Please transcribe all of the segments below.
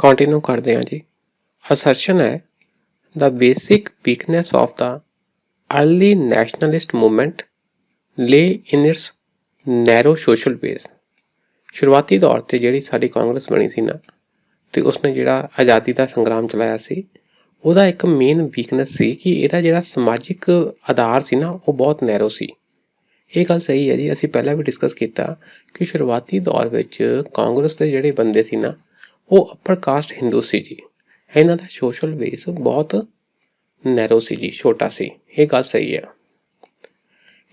Continue करते हैं जी। असर्शन है the basic weakness of the early nationalist movement lay in its narrow social base. शुरुआती दौर ते जिहड़ी साडी कांग्रेस बनी सी ना ते उसने जिहड़ा आज़ादी का संग्राम चलाया सी ਉਹਦਾ एक मेन वीकनेस सी कि ਇਹਦਾ ਜਿਹੜਾ ਸਮਾਜਿਕ ਆਧਾਰ ਸੀ ਨਾ ਉਹ ਬਹੁਤ ਨੈਰੋ ਸੀ। ਇਹ ਗੱਲ ਸਹੀ ਹੈ ਜੀ, ਅਸੀਂ ਪਹਿਲਾਂ ਵੀ ਡਿਸਕਸ ਕੀਤਾ ਕਿ ਸ਼ੁਰੂਆਤੀ ਦੌਰ ਵਿੱਚ ਕਾਂਗਰਸ ਦੇ ਜਿਹੜੇ ਬੰਦੇ ਸੀ ਨਾ ਉਹ ਅਪਰ ਕਾਸਟ ਹਿੰਦੂ ਸੀ ਜੀ। ਇਹਨਾਂ ਦਾ ਸੋਸ਼ਲ ਬੇਸ ਬਹੁਤ ਨੈਰੋ ਸੀ ਜੀ, ਛੋਟਾ ਸੀ। ਇਹ ਗੱਲ ਸਹੀ ਹੈ।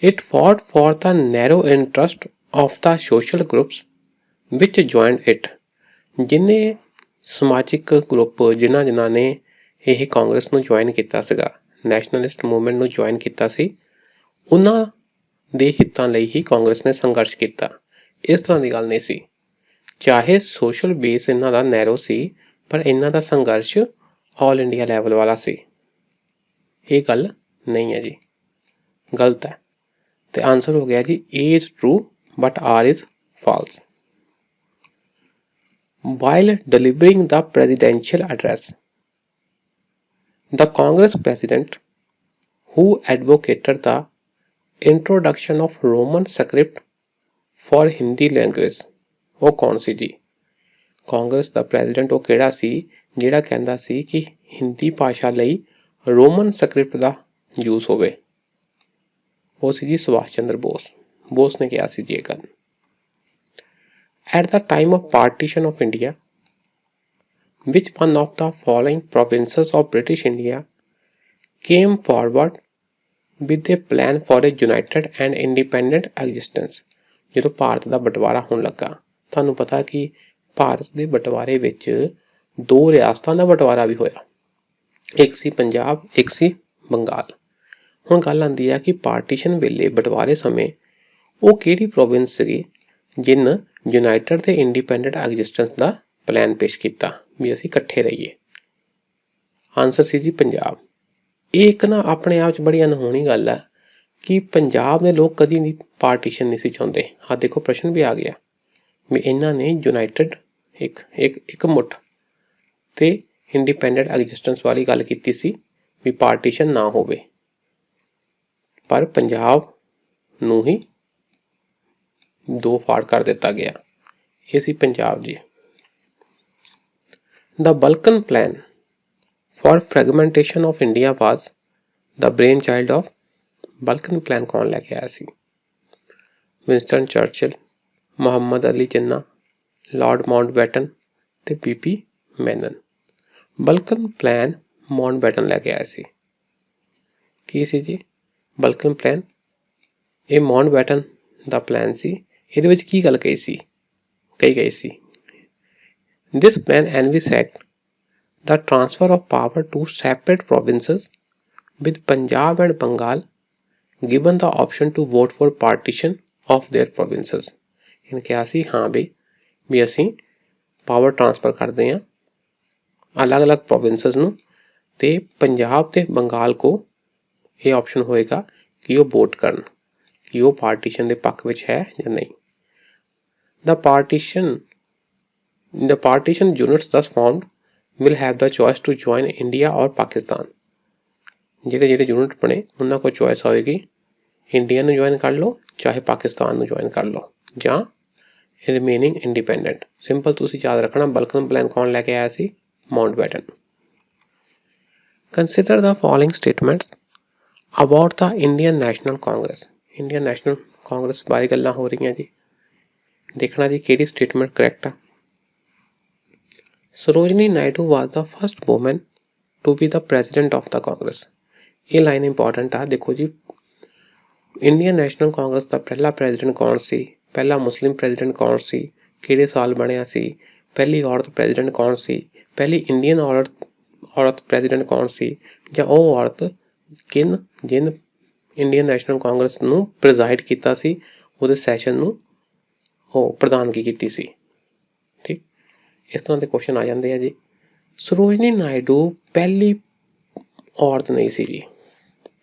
It ਫੌਟ for the narrow interest of the social groups which joined it. ਜਿਨੇ ਸਮਾਜਿਕ ਗਰੁੱਪ ਜਿਨ੍ਹਾਂ ਨੇ ਇਹ ਕਾਂਗਰਸ ਨੂੰ ਜੁਆਇਨ ਕੀਤਾ ਸੀਗਾ, ਨੈਸ਼ਨਲਿਸਟ ਮੂਵਮੈਂਟ ਨੂੰ ਜੁਆਇਨ ਕੀਤਾ ਸੀ, ਉਹਨਾਂ ਦੇ ਹਿੱਤਾਂ ਲਈ ਹੀ ਕਾਂਗਰਸ ਨੇ ਸੰਘਰਸ਼ ਕੀਤਾ। ਇਸ ਤਰ੍ਹਾਂ ਦੀ ਗੱਲ ਨਹੀਂ ਸੀ। ਚਾਹੇ ਸੋਸ਼ਲ ਬੇਸ ਇਹਨਾਂ ਦਾ ਨੈਰੋ ਸੀ ਪਰ ਇਹਨਾਂ ਦਾ ਸੰਘਰਸ਼ ਆਲ ਇੰਡੀਆ ਲੈਵਲ ਵਾਲਾ ਸੀ। ਇਹ ਗੱਲ ਨਹੀਂ ਹੈ ਜੀ, ਗਲਤ ਹੈ। ਤੇ ਆਨਸਰ ਹੋ ਗਿਆ ਜੀ A is true but R is false. While delivering the presidential address, the Congress president who advocated the introduction of Roman script for Hindi language, ਉਹ ਕੌਣ ਸੀ ਜੀ? ਕਾਂਗਰਸ ਦਾ ਪ੍ਰੈਜ਼ੀਡੈਂਟ ਉਹ ਕਿਹੜਾ ਸੀ ਜਿਹੜਾ ਕਹਿੰਦਾ ਸੀ ਕਿ ਹਿੰਦੀ ਭਾਸ਼ਾ ਲਈ ਰੋਮਨ ਸਕ੍ਰਿਪਟ ਦਾ ਯੂਜ਼ ਹੋਵੇ? ਉਹ ਸੀ ਜੀ ਸੁਭਾਸ਼ ਚੰਦਰ ਬੋਸ ਨੇ ਕਿਹਾ ਸੀ ਜੀ ਇਹ ਗੱਲ। At the time of partition of India, which one of the following provinces of British India came forward with a plan for a united and independent existence? ਜਦੋਂ ਭਾਰਤ ਦਾ ਬਟਵਾਰਾ ਹੋਣ ਲੱਗਾ, ਤੁਹਾਨੂੰ ਪਤਾ ਕਿ ਭਾਰਤ ਦੇ ਬਟਵਾਰੇ ਵਿੱਚ ਦੋ ਰਿਆਸਤਾਂ ਦਾ ਬਟਵਾਰਾ ਵੀ ਹੋਇਆ, ਇੱਕ ਸੀ ਪੰਜਾਬ, ਇੱਕ ਸੀ ਬੰਗਾਲ। ਹੁਣ ਗੱਲ ਆਉਂਦੀ ਹੈ ਕਿ ਪਾਰਟੀਸ਼ਨ ਵੇਲੇ ਬਟਵਾਰੇ ਸਮੇਂ ਉਹ ਕਿਹੜੀ ਪ੍ਰੋਵਿੰਸ ਸੀਗੀ ਜਿਨ ਯੂਨਾਈਟਿਡ ਤੇ ਇੰਡੀਪੈਂਡੈਂਟ ਐਗਜ਼ਿਸਟੈਂਸ ਦਾ ਪਲਾਨ ਪੇਸ਼ ਕੀਤਾ ਵੀ ਅਸੀਂ ਇਕੱਠੇ ਰਹੀਏ? ਆਨਸਰ ਸੀ ਜੀ ਪੰਜਾਬ। ਇਹ ਇੱਕ ਨਾ ਆਪਣੇ ਆਪ 'ਚ ਬੜੀ ਅਨਹੋਣੀ ਗੱਲ ਹੈ ਕਿ ਪੰਜਾਬ ਦੇ ਲੋਕ ਕਦੀ ਨਹੀਂ ਪਾਰਟੀਸ਼ਨ ਨਹੀਂ ਸੀ ਚਾਹੁੰਦੇ। ਆਹ ਦੇਖੋ ਪ੍ਰਸ਼ਨ ਵੀ ਆ ਗਿਆ ਵੀ ਇਹਨਾਂ ਨੇ ਯੂਨਾਈਟਿਡ ਇੱਕ ਮੁੱਠ ਤੇ ਇੰਡੀਪੈਂਡੈਂਟ ਐਗਜ਼ਿਸਟੈਂਸ ਵਾਲੀ ਗੱਲ ਕੀਤੀ ਸੀ ਵੀ ਪਾਰਟੀਸ਼ਨ ਨਾ ਹੋਵੇ, ਪਰ ਪੰਜਾਬ ਨੂੰ ਹੀ ਦੋ ਫਾੜ ਕਰ ਦਿੱਤਾ ਗਿਆ। ਇਹ ਸੀ ਪੰਜਾਬ ਜੀ। The Balkan plan for fragmentation of India was the brainchild of Balkan plan ਕੌਣ ਲੈ ਕੇ ਆਇਆ ਸੀ? Winston Churchill, Muhammad Ali Jinnah, Lord Mountbatten ਤੇ PP Menon. Balkan plan Mountbatten ਲੈ ਕੇ ਆਇਆ ਸੀ। ਕੀ ਸੀ ਜੀ ਬਲਕਨ ਪਲਾਨ? ਇਹ ਮਾਊਂਟਬੈਟਨ ਦਾ ਪਲਾਨ ਸੀ। ਇਹਦੇ ਵਿੱਚ ਕੀ ਗੱਲ ਕਹੀ ਗਈ ਸੀ? This plan envisaged the transfer of power to separate provinces with Punjab and Bengal given the option to vote for partition of their provinces। ਇਹਨੇ ਕਿਹਾ ਸੀ ਹਾਂ ਵੀ ਅਸੀਂ ਪਾਵਰ ਟਰਾਂਸਫਰ ਕਰਦੇ ਹਾਂ ਅਲੱਗ-ਅਲੱਗ ਪ੍ਰੋਵਿੰਸਸ ਨੂੰ, ਤੇ ਪੰਜਾਬ ਤੇ ਬੰਗਾਲ ਕੋ ਇਹ ਆਪਸ਼ਨ ਹੋਏਗਾ ਕਿ ਉਹ ਵੋਟ ਕਰਨ ਕਿ ਉਹ ਪਾਰਟੀਸ਼ਨ ਦੇ ਪੱਖ ਵਿੱਚ ਹੈ ਜਾਂ ਨਹੀਂ। The partition units thus formed will have the choice to join India or Pakistan। ਜਿਹੜੇ ਯੂਨਿਟ ਬਣੇ ਉਹਨਾਂ ਕੋਲ ਚੋਇਸ ਹੋਏਗੀ ਇੰਡੀਆ ਨੂੰ ਜੁਆਇਨ ਕਰ ਲਓ ਚਾਹੇ ਪਾਕਿਸਤਾਨ ਨੂੰ ਜੁਆਇਨ ਕਰ ਲਓ ਜਾਂ ਰਿਮੇਨਿੰਗ ਇੰਡੀਪੈਂਡੈਂਟ। ਸਿੰਪਲ ਤੁਸੀਂ ਯਾਦ ਰੱਖਣਾ ਬਲਕਨ ਪਲਾਨ ਕੌਣ ਲੈ ਕੇ ਆਇਆ ਸੀ? Mountbatten. Consider the following statements about the Indian National Congress। Indian National Congress ਬਾਰੇ ਗੱਲਾਂ ਹੋ ਰਹੀਆਂ ਜੀ। ਦੇਖਣਾ ਜੀ ਕਿਹੜੀ ਸਟੇਟਮੈਂਟ ਕਰੈਕਟ ਆ। Sarojini Naidu was the first woman to be the president of the Congress। ਇਹ ਲਾਈਨ ਇੰਪੋਰਟੈਂਟ ਆ। ਦੇਖੋ ਜੀ ਇੰਡੀਅਨ ਨੈਸ਼ਨਲ ਕਾਂਗਰਸ ਦਾ ਪਹਿਲਾ ਪ੍ਰੈਜ਼ੀਡੈਂਟ ਕੌਣ ਸੀ? ਪਹਿਲਾ ਮੁਸਲਿਮ ਪ੍ਰੈਜ਼ੀਡੈਂਟ ਕੌਣ ਸੀ? ਕਿਹੜੇ ਸਾਲ ਬਣਿਆ ਸੀ? ਪਹਿਲੀ ਔਰਤ ਪ੍ਰੈਜ਼ੀਡੈਂਟ ਕੌਣ ਸੀ? ਪਹਿਲੀ ਇੰਡੀਅਨ ਔਰਤ ਪ੍ਰੈਜ਼ੀਡੈਂਟ ਕੌਣ ਸੀ? ਜਾਂ ਉਹ ਔਰਤ ਜਿਨ ਇੰਡੀਅਨ ਨੈਸ਼ਨਲ ਕਾਂਗਰਸ ਨੂੰ ਪ੍ਰੈਜ਼ਾਈਡ ਕੀਤਾ ਸੀ, ਉਹਦੇ ਸੈਸ਼ਨ ਨੂੰ ਉਹ ਪ੍ਰਧਾਨਗੀ ਕੀਤੀ ਸੀ। ਠੀਕ, ਇਸ ਤਰ੍ਹਾਂ ਦੇ ਕੁਐਸਚਨ ਆ ਜਾਂਦੇ ਆ ਜੀ। ਸਰੋਜਨੀ ਨਾਇਡੂ ਪਹਿਲੀ ਔਰਤ ਨਹੀਂ ਸੀ ਜੀ,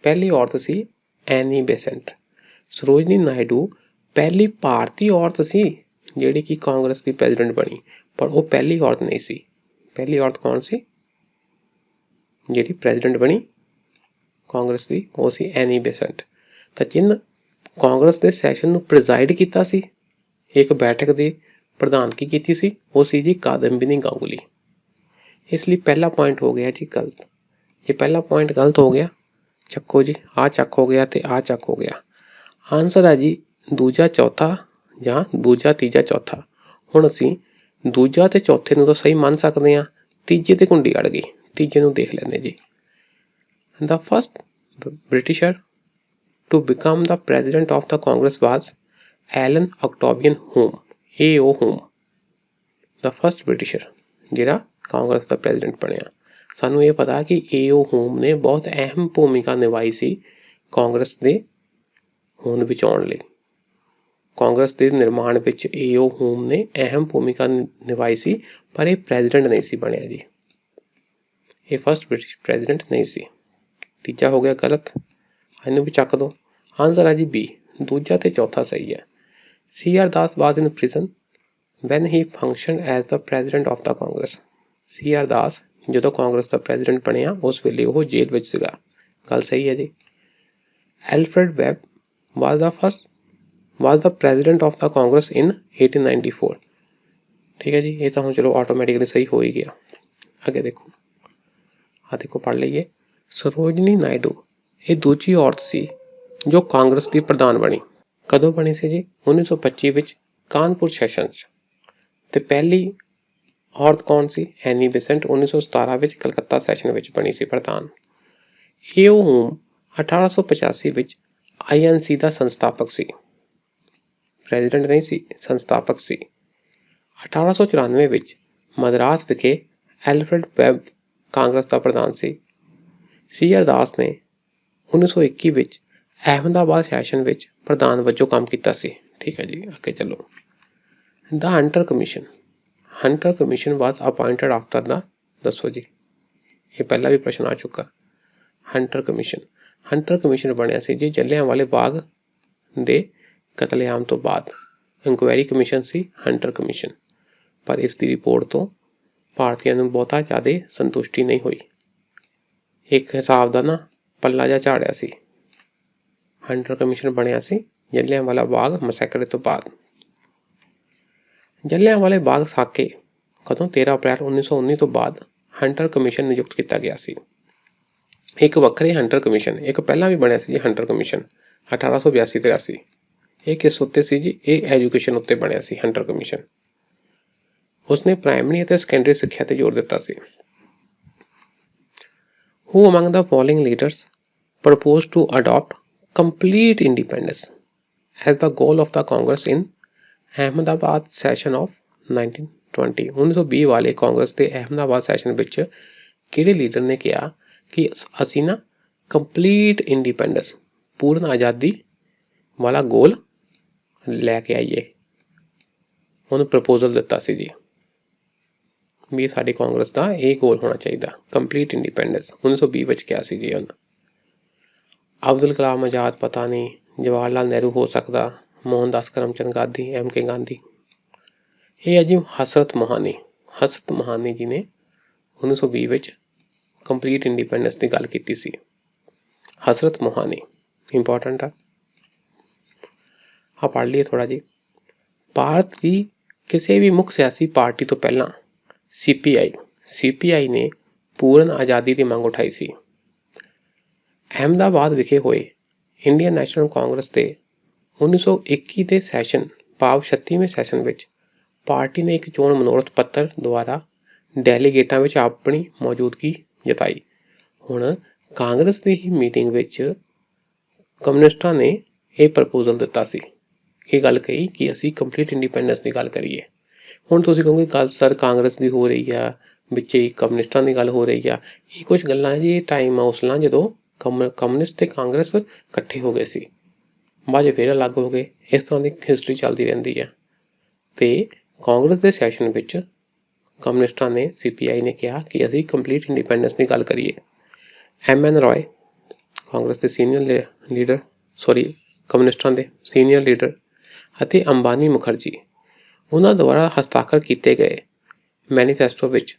ਪਹਿਲੀ ਔਰਤ ਸੀ ਐਨੀ ਬੇਸੈਂਟ। ਸਰੋਜਨੀ ਨਾਇਡੂ ਪਹਿਲੀ ਭਾਰਤੀ ਔਰਤ ਸੀ ਜਿਹੜੀ ਕਿ ਕਾਂਗਰਸ ਦੀ ਪ੍ਰੈਜ਼ੀਡੈਂਟ ਬਣੀ, ਪਰ ਉਹ ਪਹਿਲੀ ਔਰਤ ਨਹੀਂ ਸੀ। पहली औरत कौन सी ਜਿਹੜੀ ਪ੍ਰੈਜ਼ੀਡੈਂਟ ਬਣੀ ਕਾਂਗਰਸ ਦੀ, ਉਹ ਸੀ ਐਨੀ ਬੇਸੈਂਟ। ਤਾਂ ਜਿਨ ਕਾਂਗਰਸ ਦੇ ਸੈਸ਼ਨ ਨੂੰ ਪ੍ਰੈਜ਼ਾਈਡ ਕੀਤਾ ਸੀ, ਇੱਕ ਬੈਠਕ ਦੀ ਪ੍ਰਧਾਨਗੀ ਕੀਤੀ ਸੀ, ਉਹ ਸੀ ਜੀ ਕਾਦੰਬਿਨੀ ਗਾਂਗੁਲੀ। ਇਸ ਲਈ ਪਹਿਲਾ ਪੁਆਇੰਟ ਹੋ ਗਿਆ ਜੀ ਗਲਤ। ਜੇ ਪਹਿਲਾ ਪੁਆਇੰਟ ਗਲਤ ਹੋ ਗਿਆ, ਚੱਕੋ ਜੀ, ਆਹ ਚੱਕ ਹੋ ਗਿਆ ਤੇ ਆਹ ਚੱਕ ਹੋ ਗਿਆ। ਆਨਸਰ ਹੈ ਜੀ ਦੂਜਾ ਚੌਥਾ ਜਾਂ ਦੂਜਾ ਤੀਜਾ ਚੌਥਾ। ਹੁਣ ਅਸੀਂ ਦੂਜਾ ਤੇ ਚੌਥੇ ਨੂੰ ਤਾਂ ਸਹੀ ਮੰਨ ਸਕਦੇ ਹਾਂ, ਤੀਜੇ ਤੇ ਕੁੰਡੀ ਅੜ ਗਈ। ਤੀਜੇ ਨੂੰ ਦੇਖ ਲੈਂਦੇ ਜੀ। The first Britisher to become the president of the Congress was Allan Octavian Hume, A.O. Hume, the first Britisher ਜਿਹੜਾ ਕਾਂਗਰਸ ਦਾ ਪ੍ਰੈਜ਼ੀਡੈਂਟ ਬਣਿਆ। ਸਾਨੂੰ ਇਹ ਪਤਾ ਕਿ A.O. Hume ਨੇ ਬਹੁਤ ਅਹਿਮ ਭੂਮਿਕਾ ਨਿਭਾਈ ਸੀ ਕਾਂਗਰਸ ਦੇ ਹੋਂਦ ਵਿੱਚ ਆਉਣ ਲਈ। ਕਾਂਗਰਸ ਦੇ ਨਿਰਮਾਣ ਵਿੱਚ A.O. Hume ਨੇ ਅਹਿਮ ਭੂਮਿਕਾ ਨਿਭਾਈ ਸੀ, ਪਰ ਇਹ ਪ੍ਰੈਜ਼ੀਡੈਂਟ ਨਹੀਂ ਸੀ ਬਣਿਆ ਜੀ। ਇਹ ਫਸਟ ਬ੍ਰਿਟਿਸ਼ ਪ੍ਰੈਜ਼ੀਡੈਂਟ ਨਹੀਂ ਸੀ। ਤੀਜਾ ਹੋ ਗਿਆ ਗਲਤ, ਇਹਨੂੰ ਵੀ ਚੱਕ ਦੋ। ਆਨਸਰ ਹੈ ਜੀ ਬੀ, ਦੂਜਾ ਤੇ ਚੌਥਾ ਸਹੀ ਹੈ। C.R. Dass was in prison when he functioned as the president of the Congress. C.R. Dass ਜਦੋਂ ਕਾਂਗਰਸ ਦਾ ਪ੍ਰੈਜ਼ੀਡੈਂਟ ਬਣਿਆ ਉਸ ਵੇਲੇ ਉਹ ਜੇਲ੍ਹ ਵਿੱਚ ਸੀਗਾ। ਗੱਲ ਸਹੀ ਹੈ ਜੀ। Alfred Webb was the president of the Congress in 1894. ਠੀਕ ਹੈ ਜੀ, ਇਹ ਤਾਂ ਹੁਣ ਚਲੋ ਆਟੋਮੈਟਿਕਲੀ ਸਹੀ ਹੋ ਹੀ ਗਿਆ। ਅੱਗੇ ਦੇਖੋ, ਦੇਖੋ ਪੜ੍ਹ ਲਈਏ। ਸਰੋਜਨੀ ਨਾਇਡੂ ਇਹ ਦੂਜੀ ਔਰਤ ਸੀ ਜੋ ਕਾਂਗਰਸ ਦੀ ਪ੍ਰਧਾਨ ਬਣੀ। ਕਦੋਂ ਬਣੀ ਸੀ ਜੀ? 1925 ਵਿੱਚ ਕਾਨਪੁਰ ਸੈਸ਼ਨ 'ਚ। ਤੇ ਪਹਿਲੀ ਔਰਤ ਕੌਣ ਸੀ? ਐਨੀ ਬੇਸੈਂਟ 1917 ਵਿੱਚ ਕਲਕੱਤਾ ਸੈਸ਼ਨ ਵਿੱਚ ਬਣੀ ਸੀ ਪ੍ਰਧਾਨ। A.O. Hume 1885 ਵਿੱਚ INC ਦਾ ਸੰਸਥਾਪਕ ਸੀ, ਪ੍ਰੈਜ਼ੀਡੈਂਟ ਨਹੀਂ ਸੀ, ਸੰਸਥਾਪਕ ਸੀ। 1894 ਵਿੱਚ ਮਦਰਾਸ ਵਿਖੇ ਐਲਫਰਡ ਵੈਬ ਕਾਂਗਰਸ ਦਾ ਪ੍ਰਧਾਨ ਸੀ। C.R. ਦਾਸ ਨੇ 1921 ਵਿੱਚ ਅਹਿਮਦਾਬਾਦ ਸੈਸ਼ਨ ਵਿੱਚ ਪ੍ਰਧਾਨ ਵਜੋਂ ਕੰਮ ਕੀਤਾ ਸੀ। ਠੀਕ ਹੈ ਜੀ, ਅੱਗੇ ਚੱਲੋ। The Hunter Commission was appointed after the, ਦੱਸੋ ਜੀ, ਇਹ ਪਹਿਲਾਂ ਵੀ ਪ੍ਰਸ਼ਨ ਆ ਚੁੱਕਾ। ਹੰਟਰ ਕਮਿਸ਼ਨ ਬਣਿਆ ਸੀ ਜੀ ਜਲਿਆਂਵਾਲੇ ਬਾਗ ਦੇ ਕਤਲੇਆਮ ਤੋਂ ਬਾਅਦ। ਇਨਕੁਆਇਰੀ ਕਮਿਸ਼ਨ ਸੀ ਹੰਟਰ ਕਮਿਸ਼ਨ, ਪਰ ਇਸ ਦੀ ਰਿਪੋਰਟ ਤੋਂ ਭਾਰਤੀਆਂ ਨੂੰ ਬਹੁਤਾ ਜ਼ਿਆਦਾ ਸੰਤੁਸ਼ਟੀ ਨਹੀਂ ਹੋਈ। ਇੱਕ ਹਿਸਾਬ ਦਾ ਨਾ ਪੱਲਾ ਜਿਹਾ ਝਾੜਿਆ ਸੀ। ਹੰਟਰ ਕਮਿਸ਼ਨ ਬਣਿਆ ਸੀ ਜਲਿਆਂਵਾਲਾ ਬਾਗ ਮੈਸੈਕਰ ਤੋਂ ਬਾਅਦ। ਜਲਿਆਂਵਾਲੇ ਬਾਗ ਸਾਕੇ ਕਦੋਂ? 13 ਅਪ੍ਰੈਲ 1919 ਤੋਂ ਬਾਅਦ ਹੰਟਰ ਕਮਿਸ਼ਨ ਨਿਯੁਕਤ ਕੀਤਾ ਗਿਆ ਸੀ। ਇੱਕ ਵੱਖਰੇ ਹੰਟਰ ਕਮਿਸ਼ਨ, ਇੱਕ ਪਹਿਲਾਂ ਵੀ ਬਣਿਆ ਸੀ ਜੀ ਹੰਟਰ ਕਮਿਸ਼ਨ 1882-83। ਇਹ ਕਿਸ ਉੱਤੇ ਸੀ ਜੀ? ਇਹ ਐਜੂਕੇਸ਼ਨ ਉੱਤੇ ਬਣਿਆ ਸੀ ਹੰਟਰ ਕਮਿਸ਼ਨ। ਉਸਨੇ ਪ੍ਰਾਇਮਰੀ ਅਤੇ ਸੈਕੰਡਰੀ ਸਿੱਖਿਆ ਤੇ ਜ਼ੋਰ ਦਿੱਤਾ ਸੀ। Who among the following leaders proposed to adopt complete independence as the goal of the Congress in Ahmedabad session of 1920? 1920 ਵਾਲੇ ਕਾਂਗਰਸ ਦੇ ਅਹਿਮਦਾਬਾਦ ਸੈਸ਼ਨ ਵਿੱਚ ਕਿਹੜੇ ਲੀਡਰ ਨੇ ਕਿਹਾ ਕਿ ਅਸੀਂ ਨਾ ਕੰਪਲੀਟ ਇੰਡੀਪੈਂਡੈਂਸ, ਪੂਰਨ ਆਜ਼ਾਦੀ ਵਾਲਾ ਗੋਲ ਲੈ ਕੇ ਆਈਏ? ਉਹਨੂੰ ਪ੍ਰਪੋਜ਼ਲ ਦਿੱਤਾ ਸੀ ਜੀ ਵੀ ਸਾਡੀ ਕਾਂਗਰਸ ਦਾ ਇਹ ਗੋਲ ਹੋਣਾ ਚਾਹੀਦਾ, ਕੰਪਲੀਟ ਇੰਡੀਪੈਂਡੈਂਸ। 1920 ਵਿੱਚ ਕਿਹਾ ਸੀ ਜੀ ਉਹਨੇ। ਅਬਦੁਲ ਕਲਾਮ ਆਜ਼ਾਦ ਪਤਾ ਨਹੀਂ, ਜਵਾਹਰ ਲਾਲ ਨਹਿਰੂ ਹੋ ਸਕਦਾ, ਮੋਹਨਦਾਸ ਕਰਮਚੰਦ ਗਾਂਧੀ, M.K. ਗਾਂਧੀ। ਇਹ ਹੈ ਜੀ ਹਸਰਤ ਮੋਹਾਨੀ ਜੀ ਨੇ 1920 ਵਿੱਚ ਕੰਪਲੀਟ ਇੰਡੀਪੈਂਡੈਂਸ ਦੀ ਗੱਲ ਕੀਤੀ ਸੀ। ਹਸਰਤ ਮੋਹਾਨੀ ਇੰਪੋਰਟੈਂਟ ਆ, ਪੜ੍ਹ ਲਈਏ ਥੋੜ੍ਹਾ ਜੀ। ਭਾਰਤ ਦੀ ਕਿਸੇ ਵੀ ਮੁੱਖ ਸਿਆਸੀ ਪਾਰਟੀ ਤੋਂ ਪਹਿਲਾਂ CPI ਨੇ ਪੂਰਨ ਆਜ਼ਾਦੀ ਦੀ ਮੰਗ ਉਠਾਈ ਸੀ। ਅਹਿਮਦਾਬਾਦ ਵਿਖੇ ਹੋਏ ਇੰਡੀਅਨ ਨੈਸ਼ਨਲ ਕਾਂਗਰਸ ਦੇ 1921 ਦੇ ਸੈਸ਼ਨ ਭਾਵ 36ਵੇਂ ਸੈਸ਼ਨ ਵਿੱਚ ਪਾਰਟੀ ਨੇ ਇੱਕ ਚੋਣ ਮਨੋਰਥ ਪੱਤਰ ਦੁਆਰਾ ਡੈਲੀਗੇਟਾਂ ਵਿੱਚ ਆਪਣੀ ਮੌਜੂਦਗੀ ਜਤਾਈ। ਹੁਣ ਕਾਂਗਰਸ ਦੀ ਹੀ ਮੀਟਿੰਗ ਵਿੱਚ ਕਮਿਊਨਿਸਟਾਂ ਨੇ ਇਹ ਪ੍ਰਪੋਜ਼ਲ ਦਿੱਤਾ ਸੀ, ਇਹ ਗੱਲ ਕਹੀ ਕਿ ਅਸੀਂ ਕੰਪਲੀਟ ਇੰਡੀਪੈਂਡੈਂਸ ਦੀ ਗੱਲ ਕਰੀਏ। ਹੁਣ ਤੁਸੀਂ ਕਹੋਗੇ ਗੱਲ ਸਰ ਕਾਂਗਰਸ ਦੀ ਹੋ ਰਹੀ ਆ, ਵਿੱਚ ਹੀ ਕਮਿਊਨਿਸਟਾਂ ਦੀ ਗੱਲ ਹੋ ਰਹੀ ਆ। ਇਹ ਕੁਝ ਗੱਲਾਂ ਜੀ, ਇਹ ਟਾਈਮ ਆ ਉਸਲਾਂ ਜਦੋਂ ਕਮਿਊਨਿਸਟ ਤੇ ਕਾਂਗਰਸ ਇਕੱਠੇ ਹੋ ਗਏ ਸੀ, ਬਾਅਦ ਫਿਰ ਅਲੱਗ ਹੋ ਗਏ। ਇਸ ਤਰ੍ਹਾਂ ਦੀ ਹਿਸਟਰੀ ਚੱਲਦੀ ਰਹਿੰਦੀ ਆ। ਤੇ ਕਾਂਗਰਸ ਦੇ ਸੈਸ਼ਨ ਵਿੱਚ ਕਮਿਊਨਿਸਟਾਂ ਨੇ, CPI ਨੇ ਕਿਹਾ ਕਿ ਅਸੀਂ ਕੰਪਲੀਟ ਇੰਡੀਪੈਂਡੈਂਸ ਦੀ ਗੱਲ ਕਰੀਏ। MN ਰਾਏ ਕਾਂਗਰਸ ਦੇ ਸੀਨੀਅਰ ਲੀਡਰ, ਕਮਿਊਨਿਸਟਾਂ ਦੇ ਸੀਨੀਅਰ ਲੀਡਰ ਅਤੇ ਅੰਬਾਨੀ ਮੁਖਰਜੀ, ਉਹਨਾਂ ਦੁਆਰਾ ਹਸਤਾਖਰ ਕੀਤੇ ਗਏ ਮੈਨੀਫੈਸਟੋ ਵਿੱਚ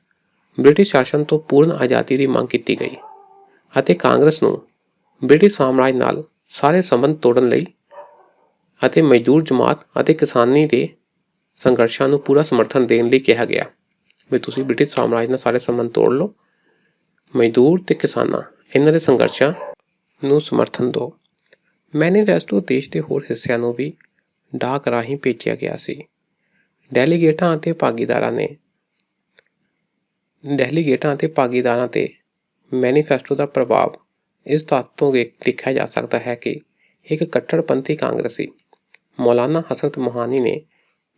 ਬ੍ਰਿਟਿਸ਼ ਸ਼ਾਸਨ ਤੋਂ ਪੂਰਨ ਆਜ਼ਾਦੀ ਦੀ ਮੰਗ ਕੀਤੀ ਗਈ ਅਤੇ ਕਾਂਗਰਸ ਨੂੰ ਬ੍ਰਿਟਿਸ਼ ਸਾਮਰਾਜ ਨਾਲ ਸਾਰੇ ਸੰਬੰਧ ਤੋੜਨ ਲਈ ਅਤੇ ਮਜ਼ਦੂਰ ਜਮਾਤ ਅਤੇ ਕਿਸਾਨੀ ਦੇ ਸੰਘਰਸ਼ਾਂ ਨੂੰ ਪੂਰਾ ਸਮਰਥਨ ਦੇਣ ਲਈ ਕਿਹਾ ਗਿਆ ਵੀ ਤੁਸੀਂ ਬ੍ਰਿਟਿਸ਼ ਸਾਮਰਾਜ ਨਾਲ ਸਾਰੇ ਸੰਬੰਧ ਤੋੜ ਲਓ, ਮਜ਼ਦੂਰ ਤੇ ਕਿਸਾਨਾਂ ਇਹਨਾਂ ਦੇ ਸੰਘਰਸ਼ਾਂ ਨੂੰ ਸਮਰਥਨ ਦਿਓ। ਮੈਨੀਫੈਸਟੋ ਦੇਸ਼ ਦੇ ਹੋਰ ਹਿੱਸਿਆਂ ਨੂੰ ਵੀ ਡਾਕ ਰਾਹੀਂ ਭੇਜਿਆ ਗਿਆ ਸੀ। ਡੈਲੀਗੇਟਾਂ ਅਤੇ ਭਾਗੀਦਾਰਾਂ ਤੇ ਮੈਨੀਫੈਸਟੋ ਦਾ ਪ੍ਰਭਾਵ ਇਸ ਤੱਥ ਤੋਂ ਦੇਖਿਆ ਜਾ ਸਕਦਾ ਹੈ ਕਿ ਇੱਕ ਕੱਟੜਪੰਥੀ ਕਾਂਗਰਸੀ ਮੌਲਾਨਾ ਹਸਰਤ ਮੋਹਾਨੀ ਨੇ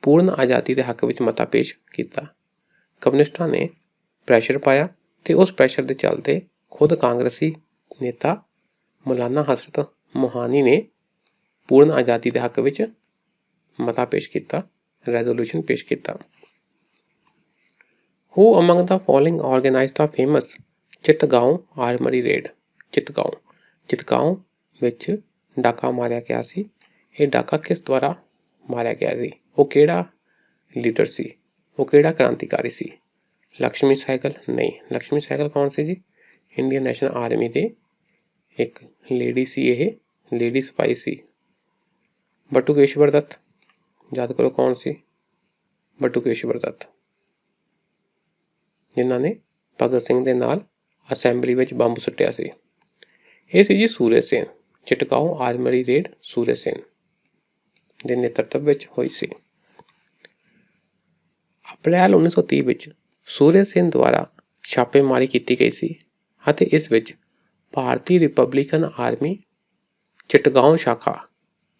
ਪੂਰਨ ਆਜ਼ਾਦੀ ਦੇ ਹੱਕ ਵਿੱਚ ਮਤਾ ਪੇਸ਼ ਕੀਤਾ। ਕਮਿਊਨਿਸਟਾਂ ਨੇ ਪ੍ਰੈਸ਼ਰ ਪਾਇਆ ਤੇ ਉਸ ਪ੍ਰੈਸ਼ਰ ਦੇ ਚੱਲਦੇ ਖੁਦ ਕਾਂਗਰਸੀ ਨੇਤਾ ਮੌਲਾਨਾ ਹਸਰਤ ਮੋਹਾਨੀ ਨੇ ਪੂਰਨ ਆਜ਼ਾਦੀ ਦੇ ਹੱਕ ਵਿੱਚ ਮਤਾ ਪੇਸ਼ ਕੀਤਾ, ਰੈਜ਼ੋਲੂਸ਼ਨ ਪੇਸ਼ ਕੀਤਾ। Who among the following organized the famous Chittagong armoury raid? Chittagong ਵਿੱਚ ਡਾਕਾ ਮਾਰਿਆ ਗਿਆ ਸੀ। ਇਹ ਡਾਕਾ ਕਿਸ ਦੁਆਰਾ ਮਾਰਿਆ ਗਿਆ ਸੀ? ਉਹ ਕਿਹੜਾ ਲੀਡਰ ਸੀ? ਉਹ ਕਿਹੜਾ ਕ੍ਰਾਂਤੀਕਾਰੀ ਸੀ? ਲక్ష్ਮੀ ਸਹਿਗਲ? ਨਹੀਂ। ਲక్ష్ਮੀ ਸਹਿਗਲ ਕੌਣ ਸੀ ਜੀ? ਇੰਡੀਅਨ ਨੈਸ਼ਨਲ ਆਰਮੀ ਦੇ ਇੱਕ ਲੇਡੀ ਸੀ, ਇਹ ਲੇਡੀ ਸਿਪਾਹੀ ਸੀ। ਬਟੂਕੇਸ਼ਵਰ ਦੱਤ ਯਾਦ ਕਰੋ ਕੌਣ ਸੀ? ਬਟੂਕੇਸ਼ਵਰ ਦੱਤ, ਜਿਨ੍ਹਾਂ ਨੇ ਭਗਤ ਸਿੰਘ ਦੇ ਨਾਲ ਅਸੈਂਬਲੀ ਵਿੱਚ ਬੰਬ ਸੁੱਟਿਆ ਸੀ। ਇਹ ਸੀ ਜੀ ਸੂਰਜ ਸੇਨ। ਚਿਤਗਾਓਂ ਆਰਮਰੀ ਰੇਡ ਸੂਰਜ ਸੇਨ ਦੇ ਨੇਤਰਤਵ ਵਿੱਚ ਹੋਈ ਸੀ। ਅਪ੍ਰੈਲ 1930 ਵਿੱਚ ਸੂਰਜ ਸੇਨ ਦੁਆਰਾ ਛਾਪੇਮਾਰੀ ਕੀਤੀ ਗਈ ਸੀ ਅਤੇ ਇਸ ਵਿੱਚ ਭਾਰਤੀ ਰਿਪਬਲਿਕਨ ਆਰਮੀ ਚਿਤਗਾਓਂ ਸ਼ਾਖਾ,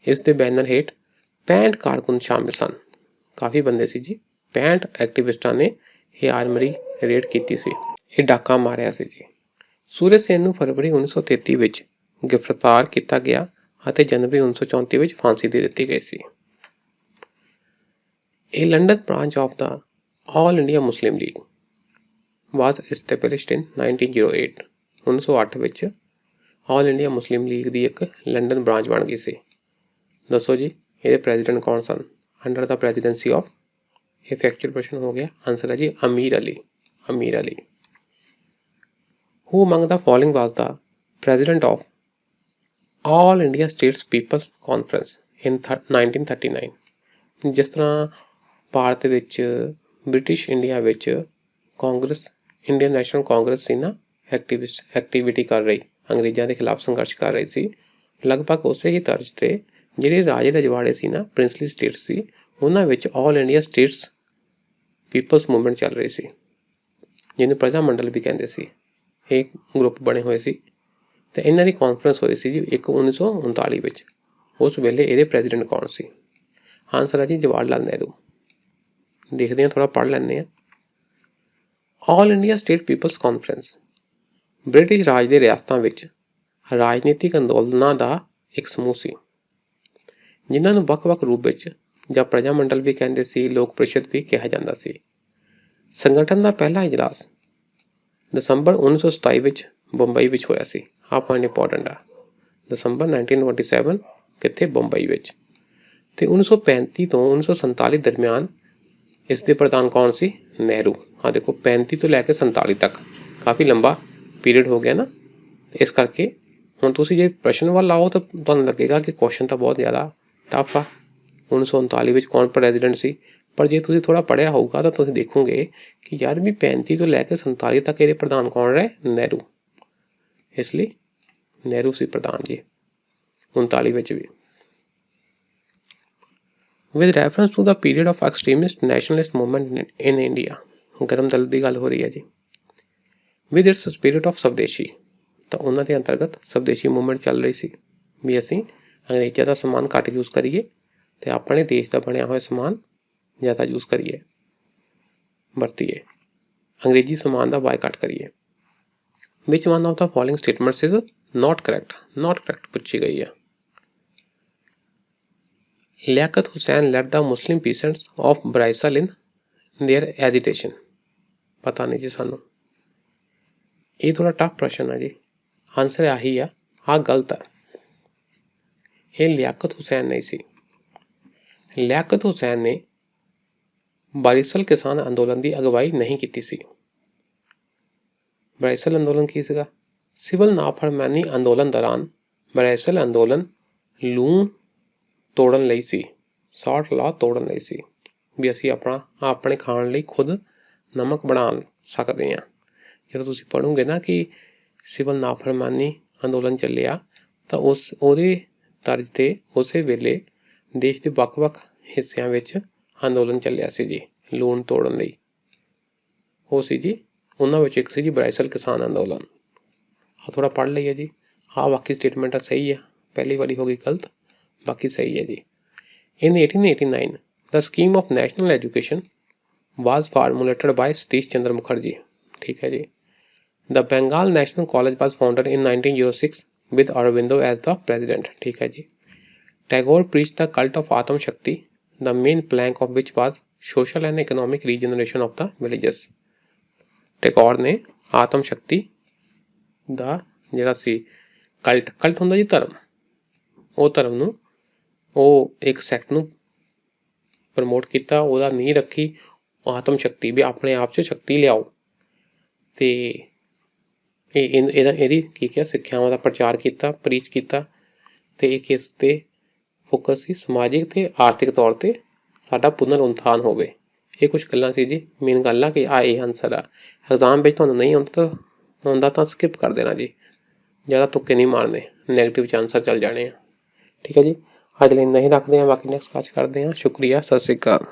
ਇਸ ਦੇ ਬੈਨਰ ਹੇਠ 65 ਕਾਰਕੁਨ ਸ਼ਾਮਿਲ ਸਨ। ਕਾਫੀ ਬੰਦੇ ਸੀ ਜੀ। 65 ਐਕਟਿਵਿਸਟਾਂ ਨੇ ਇਹ ਆਰਮਰੀ ਰੇਡ ਕੀਤੀ ਸੀ, ਇਹ ਡਾਕਾ ਮਾਰਿਆ ਸੀ ਜੀ। ਸੂਰਜ ਸੇਨ ਨੂੰ ਫਰਵਰੀ 1933 ਵਿੱਚ ਗ੍ਰਿਫਤਾਰ ਕੀਤਾ ਗਿਆ ਅਤੇ ਜਨਵਰੀ 1934 ਵਿੱਚ ਫਾਂਸੀ ਦੇ ਦਿੱਤੀ ਗਈ ਸੀ। A London branch of the All India Muslim League was established in 1908. 1908 ਵਿੱਚ ਆਲ ਇੰਡੀਆ ਮੁਸਲਿਮ ਲੀਗ ਦੀ ਇੱਕ ਲੰਡਨ ਬ੍ਰਾਂਚ ਬਣ ਗਈ ਸੀ। ਦੱਸੋ ਜੀ ਇਹਦੇ ਪ੍ਰੈਜ਼ੀਡੈਂਟ ਕੌਣ ਸਨ? ਅੰਡਰ ਦਾ ਪ੍ਰੈਜ਼ੀਡੈਂਸੀ ਆਫ, ਇਹ ਫੈਕਚੁਅਲ ਪ੍ਰਸ਼ਨ ਹੋ ਗਿਆ। ਆਨਸਰ ਹੈ ਜੀ ਅਮੀਰ Ali. Who among the following was the president of All India States People's Conference in 1939? ਜਿਸ ਤਰ੍ਹਾਂ ਭਾਰਤ ਵਿੱਚ ਬ੍ਰਿਟਿਸ਼ ਇੰਡੀਆ ਵਿੱਚ ਕਾਂਗਰਸ, ਇੰਡੀਅਨ ਨੈਸ਼ਨਲ ਕਾਂਗਰਸ ਸੀ ਨਾ, ਐਕਟੀਵਿਟੀ ਕਰ ਰਹੀ, ਅੰਗਰੇਜ਼ਾਂ ਦੇ ਖਿਲਾਫ ਸੰਘਰਸ਼ ਕਰ ਰਹੀ ਸੀ, ਲਗਭਗ ਉਸੇ ਹੀ ਤਰਜ਼ ਤੇ ਜਿਹੜੇ ਰਾਜੇ ਰਜਵਾੜੇ ਸੀ ਨਾ, ਪ੍ਰਿੰਸਲੀ ਸਟੇਟ ਸੀ, ਉਹਨਾਂ ਵਿੱਚ all India states peoples movement ਚੱਲ ਰਹੀ ਸੀ, ਜਿਹਨੂੰ ਪ੍ਰਜਾ ਮੰਡਲ ਵੀ ਕਹਿੰਦੇ ਸੀ। ਇਹ ਗਰੁੱਪ ਬਣੇ ਹੋਏ ਸੀ ਤੇ ਇਹਨਾਂ ਦੀ ਕਾਨਫਰੰਸ ਹੋਈ ਸੀ ਜੀ 1939 ਵਿੱਚ। ਉਸ ਵੇਲੇ ਇਹਦੇ ਪ੍ਰੈਜ਼ੀਡੈਂਟ ਕੌਣ ਸੀ? ਆਨਸਰ ਹੈ ਜੀ ਜਵਾਹਰ ਲਾਲ ਨਹਿਰੂ। ਦੇਖਦੇ ਹਾਂ, ਥੋੜਾ ਪੜ੍ਹ ਲੈਂਦੇ ਹਾਂ। All India state peoples conference British Raj ਦੇ ਰਿਆਸਤਾਂ ਵਿੱਚ ਰਾਜਨੀਤਿਕ ਅੰਦੋਲਨਾਂ ਦਾ ਇੱਕ ਸਮੂਹ ਸੀ, ਜਿਨ੍ਹਾਂ ਨੂੰ ਵੱਖ-ਵੱਖ ਰੂਪ ਵਿੱਚ ਜਾਂ ਪ੍ਰਜਾ ਮੰਡਲ ਵੀ ਕਹਿੰਦੇ ਸੀ, ਲੋਕ ਪ੍ਰੀਸ਼ਦ ਵੀ ਕਿਹਾ ਜਾਂਦਾ ਸੀ। ਸੰਗਠਨ ਦਾ ਪਹਿਲਾ ਇਜਲਾਸ ਦਸੰਬਰ 1927 ਵਿੱਚ ਬੰਬਈ ਵਿੱਚ ਹੋਇਆ ਸੀ। ਆਹ ਪੁਆਇੰਟ ਇੰਪੋਰਟੈਂਟ ਆ। ਦਸੰਬਰ 1927 ਕਿੱਥੇ? ਬੰਬਈ ਵਿੱਚ। ਤੇ 1935 ਤੋਂ 1947 ਦਰਮਿਆਨ ਇਸ ਦੇ ਪ੍ਰਧਾਨ ਕੌਣ ਸੀ? ਨਹਿਰੂ। ਆਹ ਦੇਖੋ 35 ਤੋਂ ਲੈ ਕੇ 47 ਤੱਕ ਕਾਫੀ ਲੰਬਾ ਪੀਰੀਅਡ ਹੋ ਗਿਆ ਨਾ। ਇਸ ਕਰਕੇ ਹੁਣ ਤੁਸੀਂ ਜੇ ਪ੍ਰਸ਼ਨ ਵੱਲ ਆਓ ਤਾਂ ਤੁਹਾਨੂੰ ਲੱਗੇਗਾ ਕਿ ਕੁਐਸਚਨ ਤਾਂ ਬਹੁਤ ਜ਼ਿਆਦਾ ਟਫ ਆ। 1939 ਵਿੱਚ ਕੌਣ ਪ੍ਰੈਜ਼ੀਡੈਂਟ ਸੀ? ਪਰ ਜੇ ਤੁਸੀਂ ਥੋੜਾ ਪੜ੍ਹਿਆ ਹੋਊਗਾ ਤਾਂ ਤੁਸੀਂ ਦੇਖੋਗੇ ਕਿ ਯਾਰ ਵੀ 35 ਤੋਂ ਲੈ ਕੇ 47 ਤੱਕ ਇਹਦੇ ਪ੍ਰਧਾਨ ਕੌਣ ਰਹੇ? ਨਹਿਰੂ। ਇਸ ਲਈ ਨਹਿਰੂ ਸੀ ਪ੍ਰਧਾਨ ਜੀ 39 ਵਿੱਚ ਵੀ। With reference to the period of extremist nationalist movement in India, ਗਰਮ ਦਲ ਦੀ ਗੱਲ ਹੋ ਰਹੀ ਹੈ ਜੀ। With its spirit of ਸਵਦੇਸ਼ੀ, ਤਾਂ ਉਹਨਾਂ ਦੇ ਅੰਤਰਗਤ ਸਵਦੇਸ਼ੀ ਮੂਵਮੈਂਟ ਚੱਲ ਰਹੀ ਸੀ ਵੀ ਅਸੀਂ ਅੰਗਰੇਜ਼ਾਂ ਦਾ ਸਮਾਨ ਘੱਟ ਯੂਜ਼ ਕਰੀਏ ਤੇ ਆਪਣੇ ਦੇਸ਼ ਦਾ ਬਣਿਆ ਹੋਇਆ ਸਮਾਨ ਜ਼ਿਆਦਾ ਯੂਜ਼ ਕਰੀਏ, ਵਰਤੀਏ, ਅੰਗਰੇਜ਼ੀ ਸਮਾਨ ਦਾ ਬਾਈਕਾਟ ਕਰੀਏ। Which one of the following statements is not correct? Not correct ਪੁੱਛੀ ਗਈ ਹੈ। ਲਿਆਕਤ Hussain led the Muslim peasants of Barisal in their agitation. ਪਤਾ ਨਹੀਂ ਜੀ ਸਾਨੂੰ, ਇਹ ਥੋੜਾ ਟਫ ਪ੍ਰਸ਼ਨ ਹੈ ਜੀ। ਆਨਸਰ ਆਹੀ ਆ, ਆਹ ਗਲਤ ਹੈ। ਇਹ ਲਿਆਕਤ ਹੁਸੈਨ ਨਹੀਂ ਸੀ। ਲਿਆਕਤ ਹੁਸੈਨ ਨੇ ਬਾਰਿਸਲ ਕਿਸਾਨ ਅੰਦੋਲਨ ਦੀ ਅਗਵਾਈ ਨਹੀਂ ਕੀਤੀ ਸੀ। ਬ੍ਰਾਈਸਲ ਅੰਦੋਲਨ ਕੀ ਸੀਗਾ? ਸਿਵਲ ਨਾਫਰਮਾਨੀ ਅੰਦੋਲਨ ਦੌਰਾਨ ਬ੍ਰਾਈਸਲ ਅੰਦੋਲਨ ਲੂਣ ਤੋੜਨ ਲਈ ਸੀ, ਸਾਲਟ ਲਾ ਤੋੜਨ ਲਈ ਸੀ, ਵੀ ਅਸੀਂ ਆਪਣੇ ਖਾਣ ਲਈ ਖੁਦ ਨਮਕ ਬਣਾ ਸਕਦੇ ਹਾਂ। ਜਦੋਂ ਤੁਸੀਂ ਪੜ੍ਹੋਗੇ ਨਾ ਕਿ ਸਿਵਲ ਨਾਫਰਮਾਨੀ ਅੰਦੋਲਨ ਚੱਲਿਆ ਤਾਂ ਉਹਦੇ ਤਰਜ਼ ਤੇ ਉਸੇ ਵੇਲੇ ਦੇਸ਼ ਦੇ ਵੱਖ-ਵੱਖ ਹਿੱਸਿਆਂ ਵਿੱਚ ਅੰਦੋਲਨ ਚੱਲਿਆ ਸੀ ਜੀ ਲੂਣ ਤੋੜਨ ਲਈ। ਉਹ ਸੀ ਜੀ ਉਹਨਾਂ ਵਿੱਚ ਇੱਕ ਸੀ ਜੀ ਬ੍ਰਾਈਸਲ ਕਿਸਾਨ ਅੰਦੋਲਨ। ਥੋੜਾ ਪੜ੍ਹ ਲਈਏ ਜੀ। ਬਾਕੀ ਸਟੇਟਮੈਂਟਾਂ ਸਹੀ ਆ, ਪਹਿਲੀ ਵਾਲੀ ਹੋ ਗਈ ਗਲਤ, ਬਾਕੀ ਸਹੀ ਹੈ ਜੀ। In 1889, the scheme of national education was formulated by Satish Chandra Mukherjee। ठीक है जी। The Bengal National College was founded in 1906 with Aurobindo as the president। ठीक है जी। Tagore preached the cult of Atam Shakti, the main plank of which was social and economic regeneration of the villages। Tagore ਨੇ ਆਤਮ ਸ਼ਕਤੀ ਦਾ ਜਿਹੜਾ ਸੀ cult ਹੁੰਦਾ ਜੀ ਧਰਮ, ਉਹ ਧਰਮ ਨੂੰ ਉਹ ਇੱਕ ਸੈਕਟ ਨੂੰ ਪ੍ਰਮੋਟ ਕੀਤਾ, ਉਹਦਾ ਨੀਂਹ ਰੱਖੀ ਆਤਮ ਸ਼ਕਤੀ ਵੀ ਆਪਣੇ ਆਪ 'ਚ ਸ਼ਕਤੀ ਲਿਆਓ, ਤੇ ਇਹਦੀ ਕੀ ਕਿਹਾ ਸਿੱਖਿਆਵਾਂ ਦਾ ਪ੍ਰਚਾਰ ਕੀਤਾ, ਪ੍ਰੀਚ ਕੀਤਾ, ਤੇ ਇੱਕ ਇਸ ਤੇ ਫੋਕਸ ਸੀ ਸਮਾਜਿਕ ਤੇ ਆਰਥਿਕ ਤੌਰ ਤੇ ਸਾਡਾ ਪੁਨਰ ਉਥਾਨ ਹੋਵੇ। ਇਹ ਕੁਛ ਗੱਲਾਂ ਸੀ ਜੀ, ਮੇਨ ਗੱਲ ਆ ਕਿ ਇਹ ਆਨਸਰ ਆ। ਐਗਜ਼ਾਮ ਵਿੱਚ ਤੁਹਾਨੂੰ ਨਹੀਂ ਆਉਂਦਾ ਤਾਂ ਸਕਿਪ ਕਰ ਦੇਣਾ ਜੀ, ਜ਼ਿਆਦਾ ਤੁੱਕੇ ਨਹੀਂ ਮਾਰਨੇ, ਨੈਗੇਟਿਵ 'ਚ ਆਨਸਰ ਚੱਲ ਜਾਣੇ ਆ। ਠੀਕ ਹੈ ਜੀ। ਅੱਜ ਲਈ ਇੰਨਾ ਹੀ ਰੱਖਦੇ ਹਾਂ, ਬਾਕੀ ਨੈਕਸਟ ਕਲਾਸ ਕਰਦੇ ਹਾਂ। ਸ਼ੁਕਰੀਆ, ਸਤਿ ਸ਼੍ਰੀ ਅਕਾਲ।